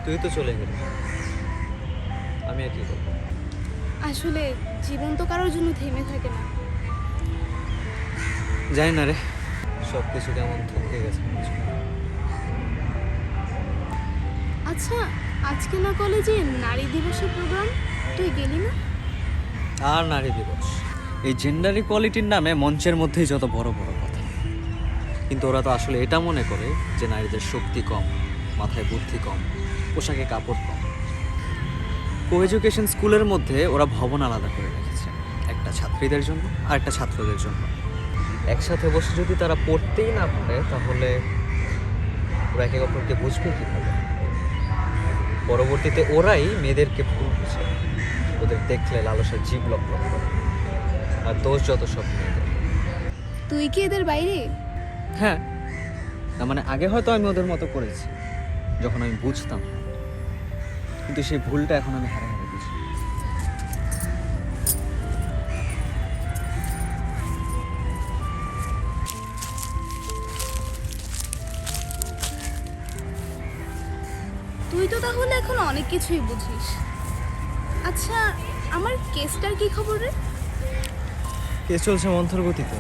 তুই তো চলে গেলি, আমি আর কি করবো? আসলে জীবন তো কারোর জন্য থেমে থাকে না। জানি না রে, সব কিছু কেমন থমকে গেছে মনে হচ্ছে। আচ্ছা, আজকে না কলেজে নারী দিবসের প্রোগ্রাম, তুই গেলি না? আর নারী দিবস, এই জেন্ডার ইকুয়ালিটির নামে মঞ্চের মধ্যেই যত বড় বড় কথা, কিন্তু ওরা তো আসলে এটা মনে করে যে নারীদের শক্তি কম, মাথায় বুদ্ধি কম, পোশাকে কাপড় কম। কো এডুকেশন স্কুলের মধ্যে ওরা ভবন আলাদা করে রেখেছে, একটা ছাত্রীদের জন্য আর একটা ছাত্রদের জন্য। একসাথে বসে যদি তারা পড়তেই না পারে, তাহলে ওরা একে অপরকে বুঝবে কীভাবে? পরবর্তীতে ওরাই মেয়েদেরকে ভুল বুঝে, ওদের দেখলে লালসার জীব লক করে, আর দোষ যত সব মেয়েদের। তুই কি এদের বাইরে? হ্যাঁ, না মানে আগে হয়তো আমি ওদের মতো করেছি যখন আমি বুঝতাম, কিন্তু সেই ভুলটা এখন আমি হারে হারে বুঝি। তুই তো তাহলে এখন অনেক কিছুই বুঝিস। আচ্ছা, আমার কেসটার কি খবর রে? কেস চলছে মন্থর গতিতে,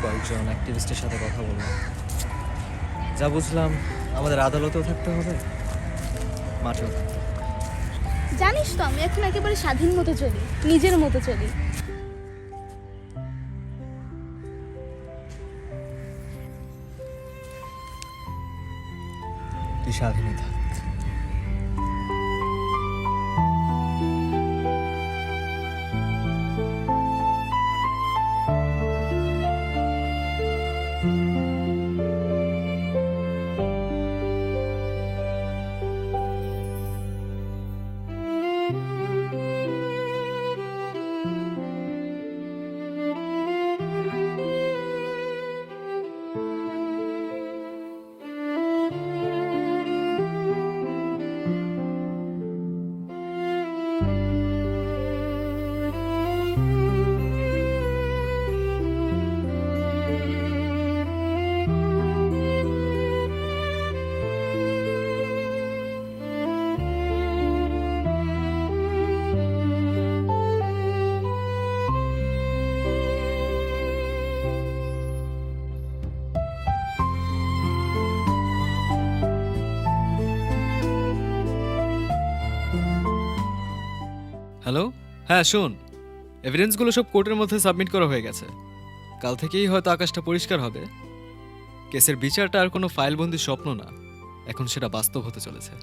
কয়েকজন অ্যাক্টিভিস্টের সাথে কথা বললাম, যা বুঝলাম আমাদের আদালতেও থাকতে হবে, মাঠেও থাকতে হবে। জানিস তো আমি এখন একেবারে স্বাধীন মতো চলি, নিজের মতো চলি। তুই স্বাধীনই থাক। হ্যালো, হ্যাঁ শোন, এভিডেন্সগুলো সব কোর্টের মধ্যে সাবমিট করা হয়ে গেছে। কাল থেকেই হয়তো আকাশটা পরিষ্কার হবে। কেসের বিচারটা আর কোনো ফাইলবন্দি স্বপ্ন না, এখন সেটা বাস্তব হতে চলেছে।